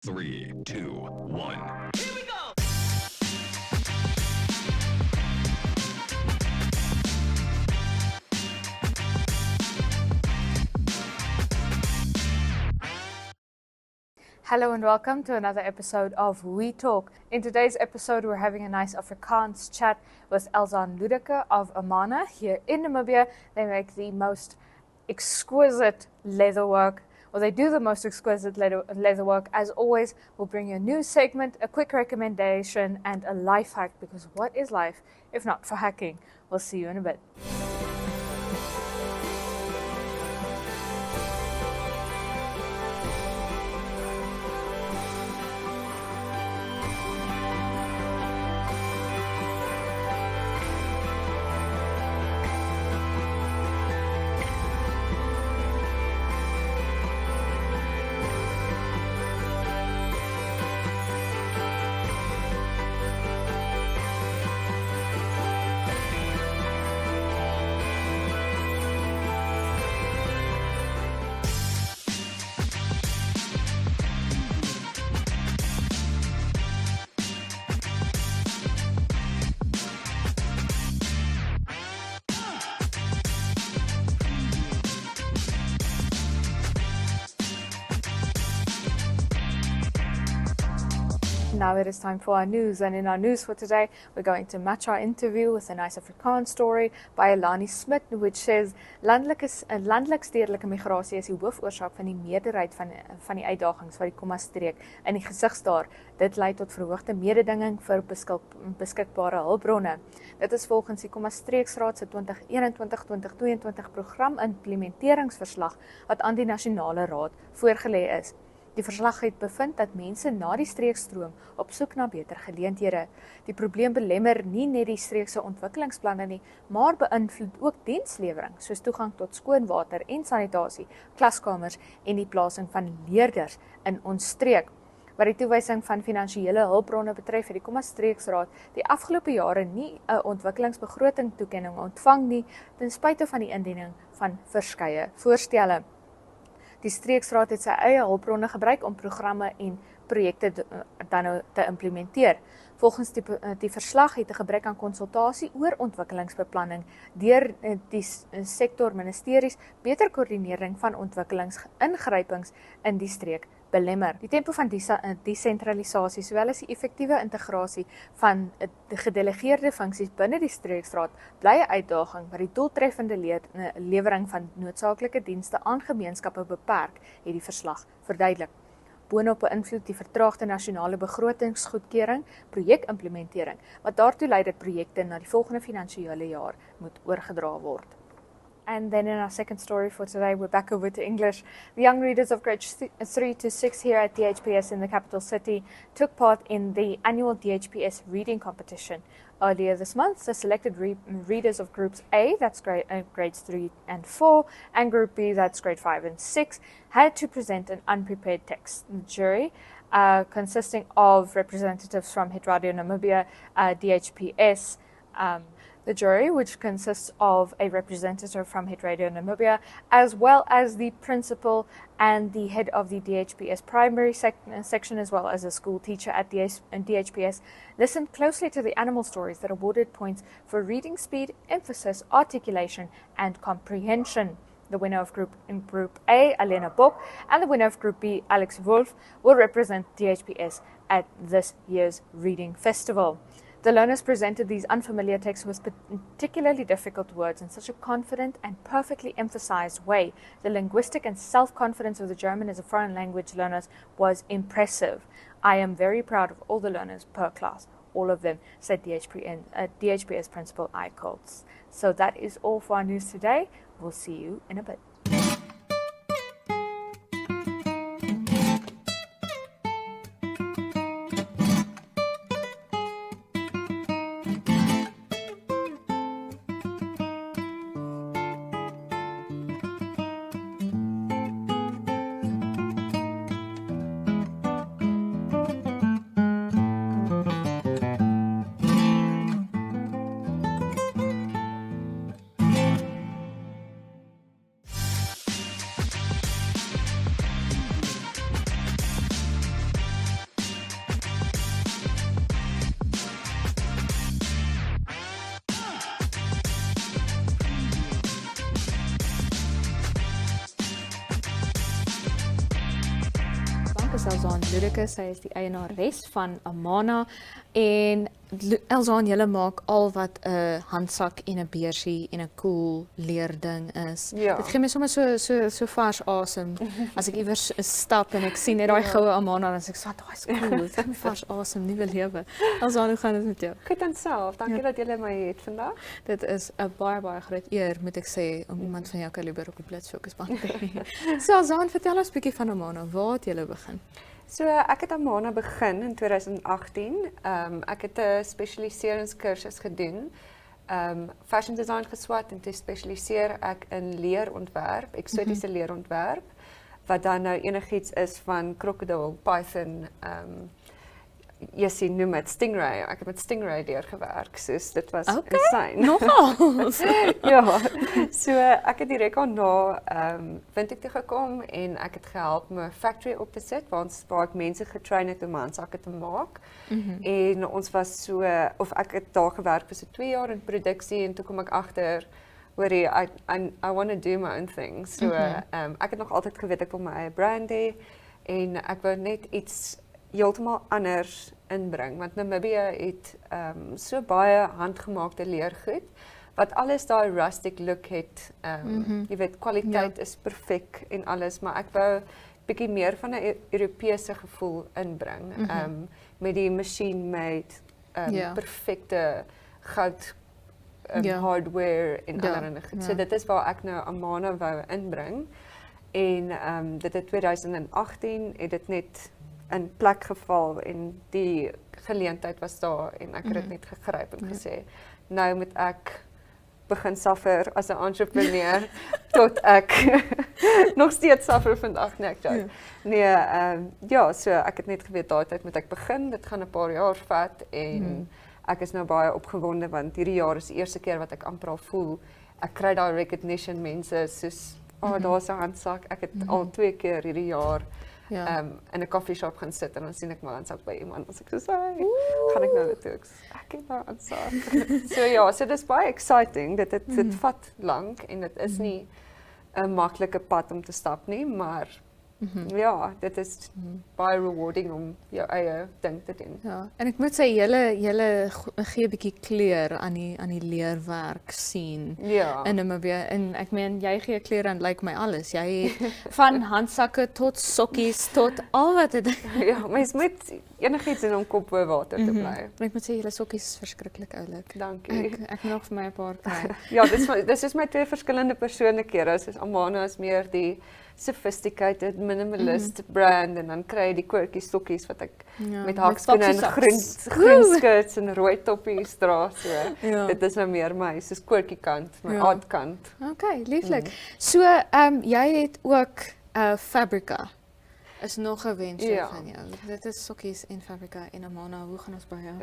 3, 2, 1. Here we go! Hello and welcome to another episode of We Talk. In today's episode, we're having a nice Afrikaans chat with Elzane Ludeke of Amâna here in Namibia. They make the most exquisite leatherwork, or they do the most exquisite leatherwork. As always, we'll bring you a new segment, a quick recommendation, and a life hack, because what is life if not for hacking? We'll see you in a bit. Now it is time for our news, and in our news for today, we're going to match our interview with a nice Afrikaans story by Elzane Smit, which says landlik-stedelike migrasie is die hoofoorsaak van die meerderheid van die uitdagings wat die komma-streek in die gesig staar. Dit lei tot verhoogde mededinging vir beskikbare hulpbronne. Dit is volgens die komma-streeksraad se 2021-2022 program-implementeringsverslag wat aan die Nasionale Raad voorgelê is. Die verslag het bevind dat mense na die streekstroom op soek na beter geleenthede. Die probleem belemmer nie net die streekse ontwikkelingsplanne nie, maar beïnvloed ook dienslewering, soos toegang tot skoon water en sanitasie, klaskamers en die plasing van leerders in ons streek. Wat die toewysing van finansiële hulpbronne betref, het die komma-streeksraad die afgelope jare nie 'n ontwikkelingsbegroting toekenning ontvang nie, ten spyte van die indiening van verskeie voorstelle. Die streeksraad het sy eie hulpbronne gebruik om programme en projekte dan nou te implementeer. Volgens die verslag het 'n gebrek aan konsultasie oor ontwikkelingsbeplanning deur die sektorministeries beter koördinering van ontwikkelingsingrypings in die streek belemmer. Die tempo van desentralisasie sowel as die effektiewe integrasie van gedelegeerde funksies binne die streeksraad bly 'n uitdaging wat die doeltreffende lewering van noodsaaklike dienste aan gemeenskappe beperk, het die verslag verduidelik. Boonop beïnvloed die vertraagde nasionale begrotingsgoedkeuring projekimplementering, wat daartoe lei dat projekte na die volgende finansiële jaar moet oorgedra word. And then in our second story for today, we're back over to English. The young readers of grades 3 to 6 here at DHPS in the capital city took part in the annual DHPS reading competition. Earlier this month, the selected readers of groups A, that's grades 3 and 4, and group B, that's grade 5 and 6, had to present an unprepared text. The jury, consisting of representatives from Hit Radio Namibia, DHPS, the jury, which consists of a representative from Hit Radio Namibia, as well as the principal and the head of the DHPS primary section, as well as a school teacher at DHPS, listened closely to the animal stories that awarded points for reading speed, emphasis, articulation, and comprehension. The winner of Group A, Alena Bok, and the winner of Group B, Alex Wolf, will represent DHPS at this year's Reading Festival. The learners presented these unfamiliar texts with particularly difficult words in such a confident and perfectly emphasized way. The linguistic and self-confidence of the German as a foreign language learners was impressive. I am very proud of all the learners per class, all of them, said DHPS Principal Eichholz. So that is all for our news today. We'll see you in a bit. is Elzane Ludeke, sy is die eienares van Amâna en Elzane, julle maak al wat 'n handsak en 'n beursie en 'n cool leerding is. Ja. Dit gee my sommer so vars asem as ek iewers stap en ek sien net daai goue Amâna en ek sê, "Daai is cool, dit gee my vars asem, nuwe lewe." Elzane, hoe gaan dit met jou? Goed en self. Dankie dat julle my het vandag. Dit is 'n baie groot eer, moet ek sê, om iemand van jou kaliber op die Blitsfokusband te hê. So Elzane, vertel ons 'n bietjie van Amâna. Waar het julle begin? So ek het Amâna begin in 2018. Ek het 'n spesialiseringskursus gedoen. Fashion design geswat en toe spesialiseer ek in leerontwerp, eksotiese leerontwerp, wat dan nou enigiets is van krokodil, python, Jessie noem het stingray. Ek het met stingray deurgewerk, soos dit was insane. Nogal. Ja, so ek het direk daarna Windhoek toe gekom en ek het gehelp om 'n factory op te sit waar ek mense getrain het om handsakke te maak. En ons was so, of ek het daar gewerk vir so 2 jaar in produksie en toe kom ek agter, hoorie, I want to do my own thing. So ek het nog altyd geweet ek wil my eie brand hê en ek wou net iets heeltemal anders inbring, want Namibië het so baie handgemaakte leergoed, wat alles daai rustic look het, jy weet, kwaliteit is perfek en alles, maar ek wou bietjie meer van 'n Europese gevoel inbring, met die machine-made, perfekte goud hardware en allerlei goed. So dit is waar ek nou Amâna wou inbring, en dit het 2018 het dit net in plek geval en die geleentheid was daar en ek het dit net gegryp en gesê, nou moet ek begin suffer as 'n entrepreneur tot ek nog steeds suffer vandag, nee ek joke. Nee, so ek het net geweet daai tyd moet ek begin, dit gaan 'n paar jaar vat en ek is nou baie opgewonde want hierdie jaar is die eerste keer wat ek amper al voel, ek kry daai recognition, mense soos, daar's 'n handsak, ek het al 2 keer hierdie jaar in 'n coffee shop gaan sit en dan sien ek my handsak by iemand en ek sê, hey, gaan ek nou naartoe? Ek het nou handsak. So ja, so dis baie exciting, dit vat lank en dit is nie 'n maklike pad om te stap nie, maar ja, dit is baie rewarding om jou eie ding te doen. Ja, en ek moet sê, julle gee 'n bietjie kleur aan die leerwerk sien in Namibië. En ek meen, jy gee kleur aan lyk my alles. Jy het van handsakke tot sokkies tot al wat dit. Ja, mens moet enigiets doen om kop bo water te bly. En ek moet sê, julle sokkies is verskriklik oulik. Dankie. Ek nog vir my 'n paar kry. Ja, dis is my 2 verskillende persoonlikhede. Soos Amâna is meer die sophisticated minimalist brand en dan kry jy die quirky stokkies wat ek met hakskoene en groen skirts en rooi toppies dra, so. Dit is nou meer my soos quirky kant, my odd kant. Okay, lieflik. So, jy het ook Fabrica. Is nog 'n wens van jou. Dit is sokkies en Fabrica en Amâna. Hoe gaan ons by jou?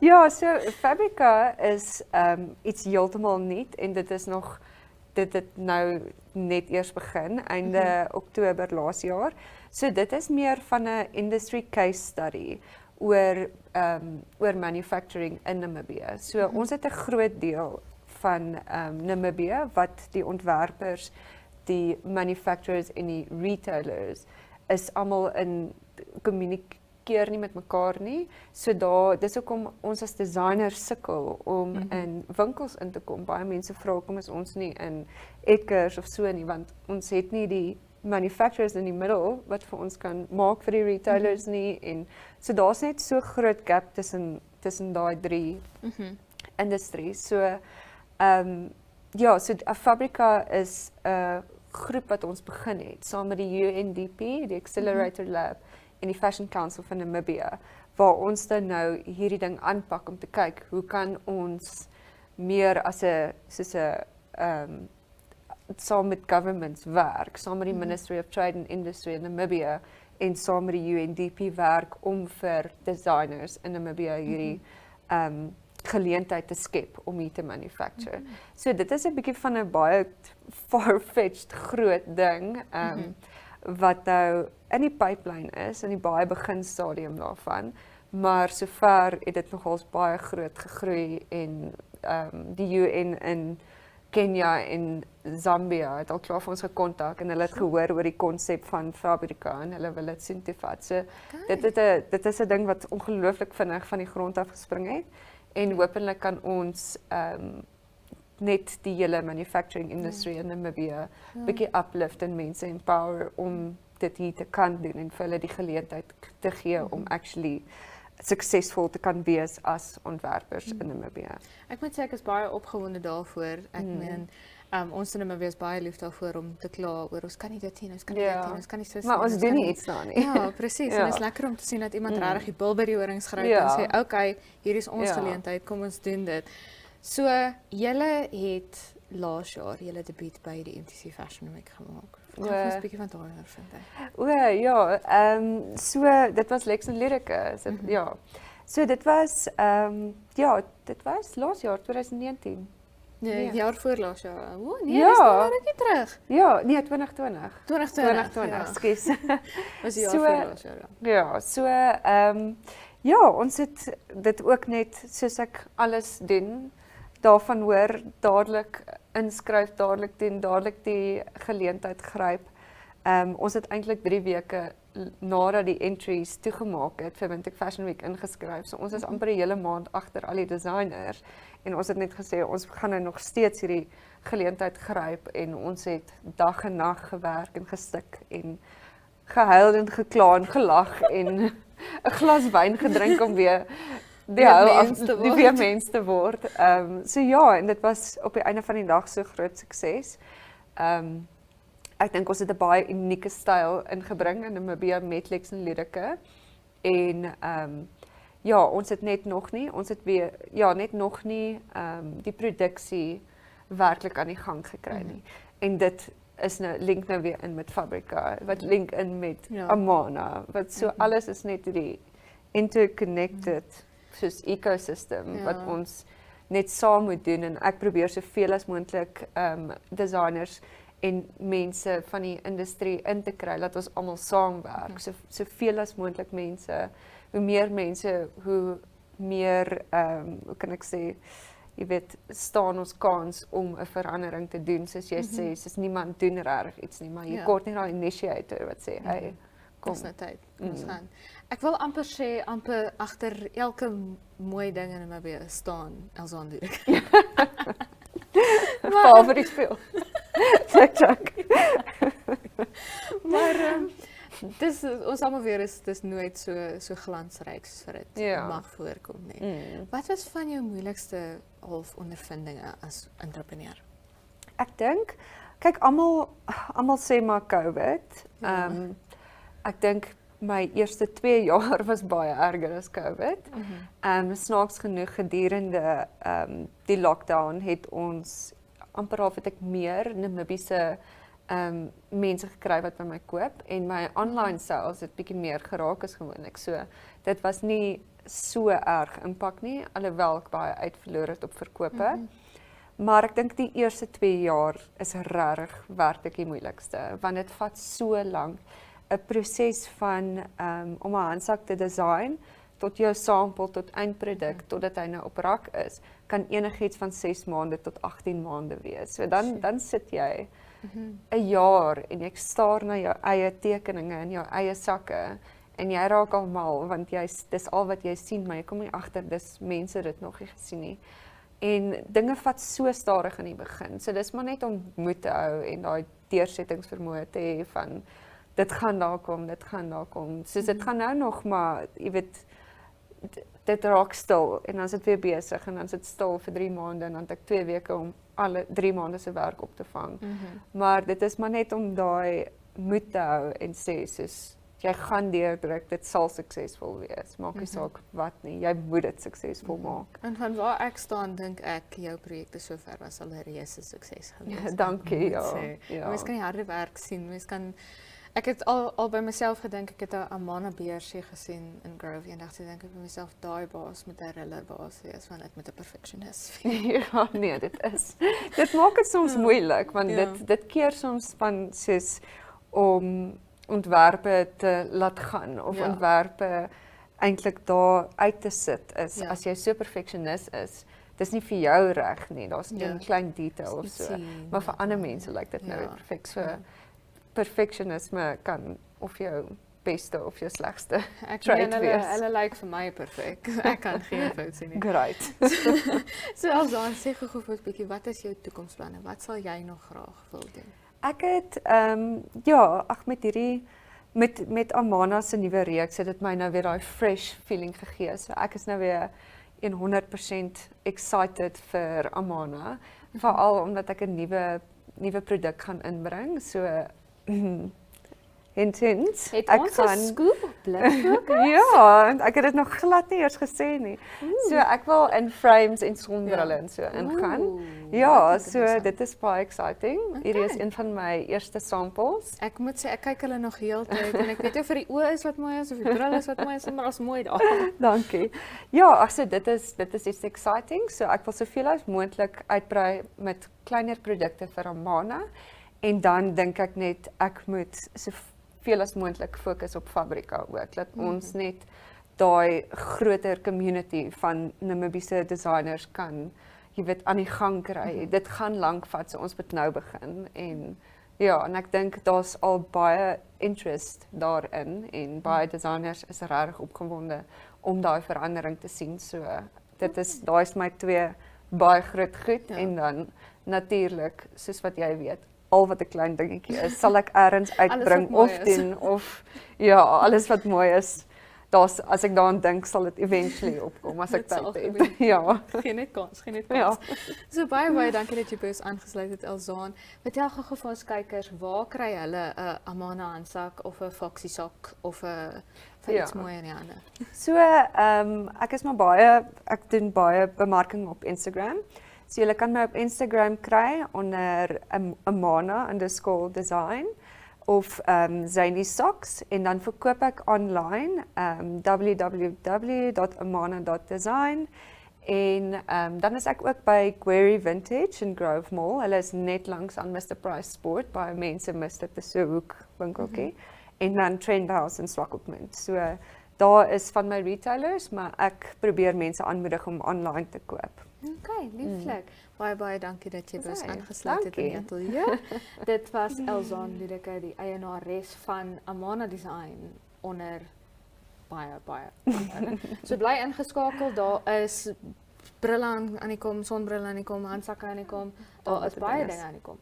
Ja, so Fabrica is iets heeltemal nuut en dit is nog dit het nou net eers begin, einde Oktober laas jaar. So dit is meer van 'n industry case study oor manufacturing in Namibië. So ons het 'n groot deel van Namibië wat die ontwerpers, die manufacturers en die retailers is almal in kommunikeer nie met mekaar nie. So dis hoekom ons as designers sukkel om in winkels in te kom. Baie mense vra kom is ons nie in Eckers of so nie, want ons het nie die manufacturers in die middel wat vir ons kan maak vir die retailers nie, en so daar's net so groot gap tussen daai 3 industries. So ja, so Fabrica is 'n groep wat ons begin het saam met die UNDP, die Accelerator Lab en die Fashion Council van Namibië, waar ons dan nou hierdie ding aanpak om te kyk hoe kan ons meer as 'n saam met governments werk, saam met die Ministry of Trade and Industry in Namibië en saam met die UNDP werk om vir designers in Namibië hierdie geleentheid te skep om hier te manufacture. So dit is 'n bietjie van 'n baie far-fetched groot ding wat nou in die pipeline is, in die baie beginstadium daarvan, maar sover het dit nogals baie groot gegroei en die UN in Kenia en Zambia het al klaar vir ons gekontak en hulle het gehoor oor die konsep van Fabrika en hulle wil dit sien toe vat. So dit is 'n ding wat ongelooflik vinnig van die grond af gespring het en hopelik kan ons net die hele manufacturing industry in Namibia bietjie uplift en mense empower om dit hier te kan doen en vir hulle die geleentheid te gee om actually suksesvol te kan wees as ontwerpers in Namibia. Ek moet sê ek is baie opgewonde daarvoor. Ek meen ons in Namibia is baie lief daarvoor om te kla oor ons kan nie dit doen, ons kan nie dit doen, ons kan nie so maar ons doen nie iets daar nie. Ja, presies. En dit is lekker om te sien dat iemand regtig die bil by die horings gryp en sê, "Oké, hier is ons geleentheid, kom ons doen dit." So, julle het laas jaar julle debuut by die MTC Fashion Week gemaak. Vertel ons 'n bietjie van daaroor vind ek. Ja, so dit was Lex en Ludeke. So, ja. So dit was dit was laas jaar 2019. Nee, jaar voor laas jaar. O, nee, Ja. dis nou 'n rukkie terug. Ja, nee, 2020. 2020, Skus. Was jaar So, voor laas jaar. Ja, so ja, ons het dit ook net soos ek alles doen, daarvan hoor, dadelik inskryf, dadelik doen, dadelik die geleentheid gryp. Ons het eintlik 3 weke nadat die entries toegemaak het vir Winter Fashion Week ingeskryf. So ons is amper 'n hele maand agter al die designers en ons het net gesê ons gaan nou nog steeds hierdie geleentheid gryp en ons het dag en nag gewerk en gestik en gehuil en gekla en gelag en 'n glas wyn gedrink om weer weer mens te word. So ja, en dit was op die einde van die dag so groot sukses. Ek dink ons het 'n baie unieke styl ingebring in Namibia met Lex en Ludeke. En ja, ons het net nog nie die produksie werklik aan die gang gekry nie. En dit is nou link nou weer in met Fabrika, wat link in met Amâna, wat so alles is net die interconnected soos ecosystem wat ons net saam moet doen en ek probeer soveel as moontlik designers en mense van die industrie in te kry dat ons almal saamwerk. Soveel as moontlik mense, hoe meer mense, hoe meer hoe kan ek sê, jy weet, staan ons kans om 'n verandering te doen, soos jy sê, soos niemand doen regtig iets nie, maar jy kort net daai initiator wat sê, hey, kom. Dis nou tyd, ons gaan. Ek wil amper sê, amper agter elke mooi ding in Namibia staan Elzane. Favoriet speel. TikTok. Maar dis ons almal weer dis nooit so glansryk soos vir dit mag voorkom nie. Wat was van jou moeilikste ondervindinge as entrepreneur? Ek dink, kyk almal sê maar COVID. Ek dink my eerste 2 jaar was baie erger as COVID. Snaaks genoeg gedurende die lockdown het ons amper half het ek meer Namibiese mense gekry wat by my koop en my online sales het bietjie meer geraak as gewoonlik. So dit was nie so erg impak nie, alhoewel ek baie uitverloor het op verkope. Maar ek dink die eerste 2 jaar is regtig werklik die moeilikste, want dit vat so lank. 'n Proses van om 'n handsak te design tot jou sample tot eindproduk totdat hy nou op rak is, kan enigiets van 6 maande tot 18 maande wees. So dan sit jy 'n jaar en jy staar na jou eie tekeninge en jou eie sakke en jy raak al mal want dis al wat jy sien, maar jy kom nie agter dis mense dit nog nie gesien nie. En dinge vat so stadig in die begin. So dis maar net om moed te hou en daai deursettingsvermoë te hê van dit gaan daar kom. Soos dit gaan nou nog, maar jy weet dit raak stil en dan is dit weer besig en dan is dit stil vir 3 maande en dan het ek 2 weke om alle 3 maande se werk op te vang. Maar dit is maar net om daai moed te hou en sê soos jy gaan deurdruk, dit sal suksesvol wees. Maak nie saak wat nie, jy moet dit suksesvol maak. En van waar ek staan, dink ek jou projekte sover was al 'n reuse sukses gewees. Ja, dankie, ja. Mens kan die harde werk sien, ek het al by myself gedink, ek het 'n Amâna beursie gesien in Grove en dacht ek by myself, daai baas moet 'n riller baas wees, want ek moet 'n perfectionist wees. Ja, nee, dit maak dit soms moeilik, want dit keer soms van soos om ontwerpe te laat gaan, of ontwerpe eintlik daar uit te sit is, as jy so perfectionist is, dis nie vir jou reg nie. Daar's een klein detail of Dis so. ietsie, Maar vir ander mense lyk dit nou Ja. perfek. So perfectionisme kan of jou beste of jou slegste Ek trait meen wees. hulle lyk vir my perfek. Ek kan geen fout sien nie. Great. So Elzane, sê gou vir 'n bietjie, wat is jou toekomsplanne? Wat sal jy nog graag wil doen? Ek het ja, ag met hierdie met Amâna se nuwe reeks het dit my nou weer daai fresh feeling gegee. So ek is nou weer 100% excited vir Amâna, veral omdat ek 'n nuwe produk gaan inbring. So hint. Het Ek ons 'n gaan scoop blik? ja, en ek het dit nog glad nie eers gesê nie. So ek wil in frames en sonbrille en so ingaan. Ja, wat so interessant. dit is baie exciting. Hierdie is een van my eerste samples. Ek moet sê ek kyk hulle nog heeltyd en ek weet nie of vir die oë is wat mooi is of die bril is wat mooi is, maar as mooi daar. Dankie. Ja, ag so dit is iets exciting. So ek wil soveel as moontlik uitbrei met kleiner produkte vir Amâna en dan dink ek net ek moet soveel as moontlik fokus op fabrika ook. Dat ons net daai groter community van Namibiese designers kan jy weet aan die gang kry. Dit gaan lank vat, so ons moet nou begin en ja, en ek dink daar's al baie interest daarin en baie designers is regtig opgewonde om daai verandering te sien. So dit is daai is my twee baie groot goed en dan natuurlik soos wat jy weet, al wat 'n klein dingetjie is, sal ek eers uitbring mooi of is. doen of ja, alles wat mooi is. As ek daaraan dink, sal dit eventually opkom as ek Dit sal tyd het. gebeur. Ja. Geen net kans. Ja. So baie dankie dat jy by ons aangesluit het, Elzane. Vertel gou vir ons kykers, waar kry hulle 'n Amâna handsak of 'n Foxy sok of 'n vir iets mooi in die hande? So ek doen baie bemarking op Instagram. So julle kan my op Instagram kry onder Amâna_design of Zany Socks en dan verkoop ek online www.amana.design en dan is ek ook by Query Vintage in Grove Mall. Hulle is net langs aan Mr Price Sport, baie mense mis dit, is so 'n hoek winkeltjie. En dan Trend House in Swakopmund. So daar is van my retailers, maar ek probeer mense aanmoedig om online te koop. Okay, lieflik. Baie dankie dat jy by ons Dis hy. aangesluit het in die Dankie. ateljee. Dit was Elzane Ludeke, die eienares van Amâna Design onder baie. So bly ingeskakel, daar is brille aan die kom, sonbrille aan die kom, handsakke aan die kom. Daar is baie dinge aan die kom.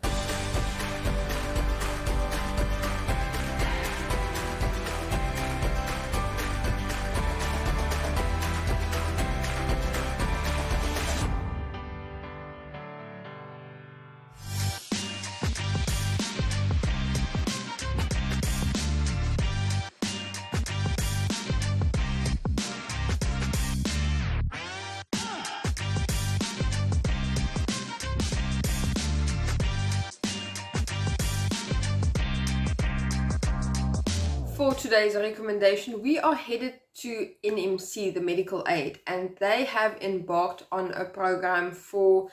For today's recommendation, we are headed to NMC, the medical aid, and they have embarked on a program for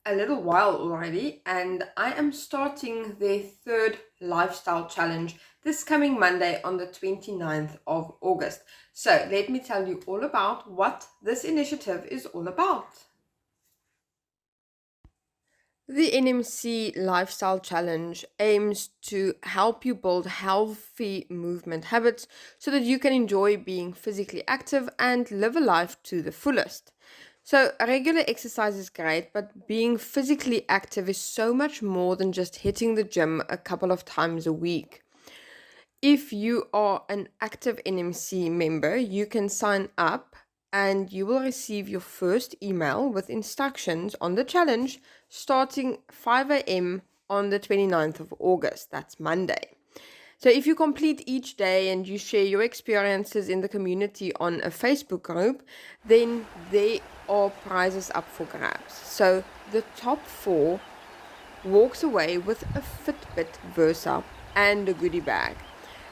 a little while already, and I am starting their third lifestyle challenge this coming Monday on the 29th of August. So let me tell you all about what this initiative is all about. The NMC Lifestyle Challenge aims to help you build healthy movement habits so that you can enjoy being physically active and live a life to the fullest. So, regular exercise is great, but being physically active is so much more than just hitting the gym a couple of times a week. If you are an active NMC member, you can sign up and you will receive your first email with instructions on the challenge starting 5 a.m. on the 29th of August. That's Monday. So if you complete each day and you share your experiences in the community on a Facebook group, then there are prizes up for grabs. So the top 4 walks away with a Fitbit Versa and a goodie bag.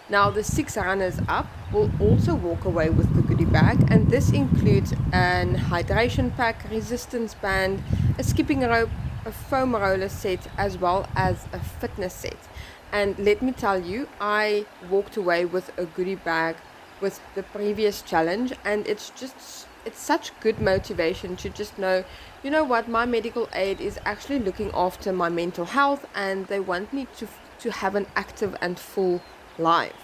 Now the 6 runners up will also walk away with the goodie bag, and this includes an hydration pack, resistance band, a skipping rope, a foam roller set, as well as a fitness set. And let me tell you, I walked away with a goodie bag with the previous challenge, and it's just it's such good motivation to just know, you know what, my medical aid is actually looking after my mental health and they want me to have an active and full life.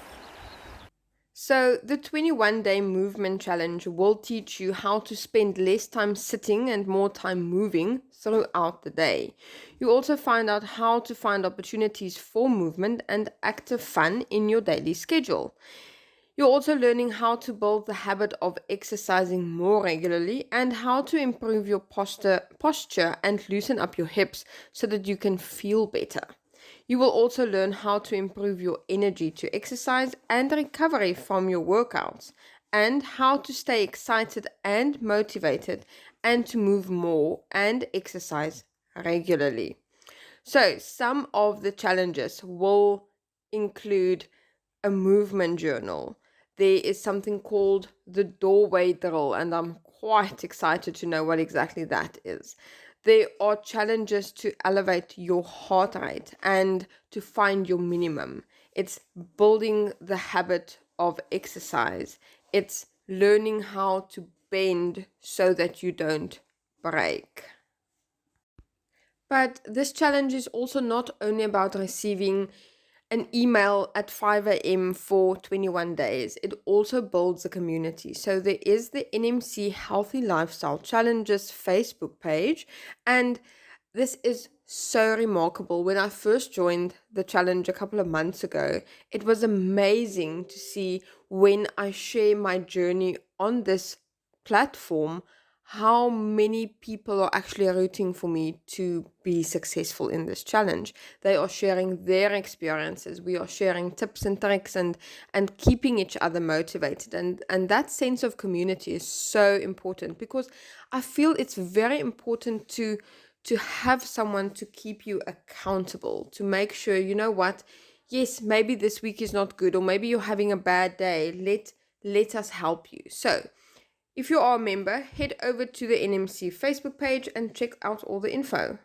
So the 21-day movement challenge will teach you how to spend less time sitting and more time moving throughout the day. You also find out how to find opportunities for movement and active fun in your daily schedule. You're also learning how to build the habit of exercising more regularly and how to improve your posture and loosen up your hips so that you can feel better. You will also learn how to improve your energy to exercise and recovery from your workouts, and how to stay excited and motivated and to move more and exercise regularly. So, some of the challenges will include a movement journal. There is something called the doorway drill, and I'm quite excited to know what exactly that is. There are challenges to elevate your heart rate and to find your minimum. It's building the habit of exercise. It's learning how to bend so that you don't break. But this challenge is also not only about receiving an email at 5 a.m. for 21 days. It also builds a community. So there is the NMC Healthy Lifestyle Challenges Facebook page, and this is so remarkable. When I first joined the challenge a couple of months ago, it was amazing to see when I share my journey on this platform, how many people are actually rooting for me to be successful in this challenge. They are sharing their experiences. We are sharing tips and tricks and keeping each other motivated. And that sense of community is so important, because I feel it's very important to have someone to keep you accountable, to make sure, you know what, yes, maybe this week is not good, or maybe you're having a bad day. Let us help you. So if you are a member, head over to the NMC Facebook page and check out all the info.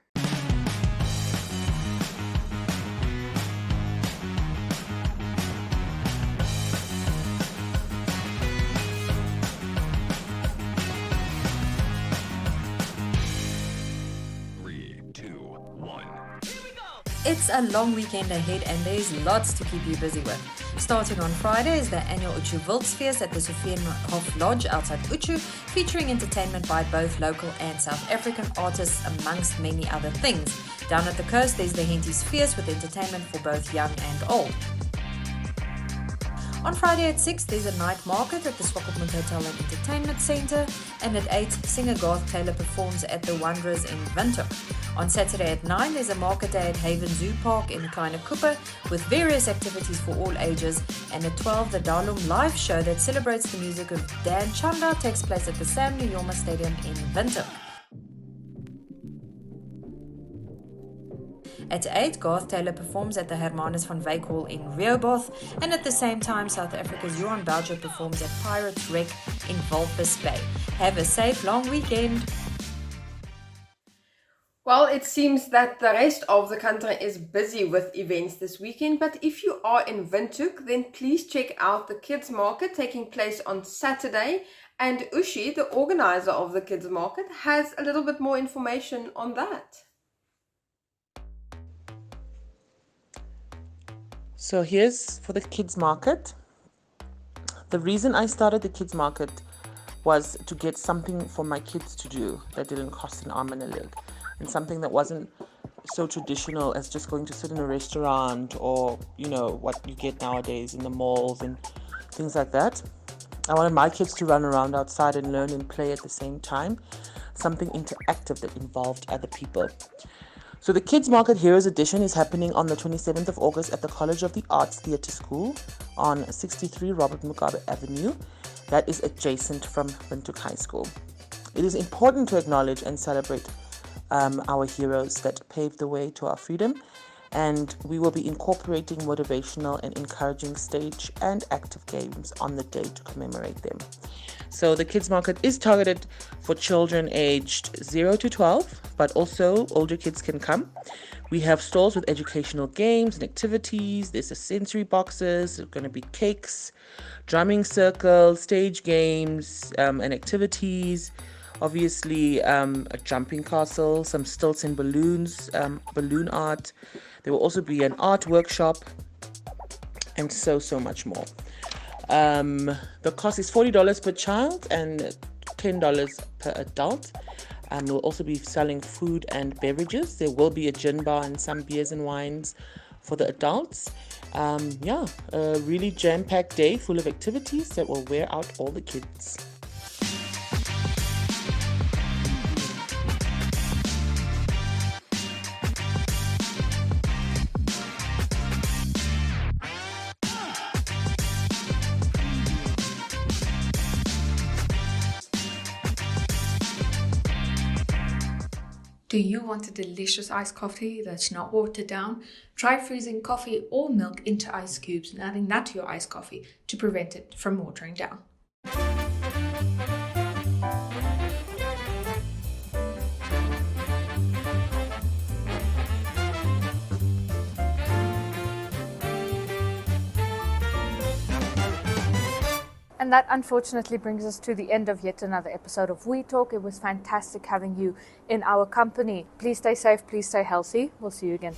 Three, two, one. It's a long weekend ahead and there's lots to keep you busy with. Starting on Friday is the annual Uchu Wildfeest at the Sophienhof Lodge outside Uchu, featuring entertainment by both local and South African artists, amongst many other things. Down at the coast, there's the Henties Feast with entertainment for both young and old. On Friday at 6, there's a night market at the Swakopmund Hotel and Entertainment Centre, and at 8, singer Garth Taylor performs at the Wanderers in Windhoek. On Saturday at 9, there's a market day at Haven Zoo Park in Kleine Kuppe with various activities for all ages, and at 12, the Dalum live show that celebrates the music of Dan Chanda takes place at the Sam Nujoma Stadium in Windhoek. At 8, Garth Taylor performs at the Hermanus van Wyk Hall in Rehoboth, and at the same time, South Africa's Johan Boucher performs at Pirates Wreck in Walvis Bay. Have a safe long weekend. Well, it seems that the rest of the country is busy with events this weekend, but if you are in Windhoek, then please check out the Kids Market taking place on Saturday, and Ushi, the organizer of the Kids Market, has a little bit more information on that. So here's for the kids market. The reason I started the kids market was to get something for my kids to do that didn't cost an arm and a leg, and something that wasn't so traditional as just going to sit in a restaurant or, you know, what you get nowadays in the malls and things like that. I wanted my kids to run around outside and learn and play at the same time, something interactive that involved other people. So the Kids Market Heroes Edition is happening on the 27th of August at the College of the Arts Theatre School on 63 Robert Mugabe Avenue. That is adjacent from Windhoek High School. It is important to acknowledge and celebrate our heroes that paved the way to our freedom, and we will be incorporating motivational and encouraging stage and active games on the day to commemorate them. So the Kids Market is targeted for children aged 0 to 12, but also older kids can come. We have stalls with educational games and activities. There's the sensory boxes. There's going to be cakes, drumming circles, stage games, and activities. Obviously, a jumping castle, some stilts and balloons, balloon art. There will also be an art workshop, and so much more. The cost is $40 per child and $10 per adult. We'll also be selling food and beverages. There will be a gin bar and some beers and wines for the adults. A really jam-packed day full of activities that will wear out all the kids. Do you want a delicious iced coffee that's not watered down? Try freezing coffee or milk into ice cubes and adding that to your iced coffee to prevent it from watering down. And that unfortunately brings us to the end of yet another episode of We Talk. It was fantastic having you in our company. Please stay safe, please stay healthy. We'll see you again.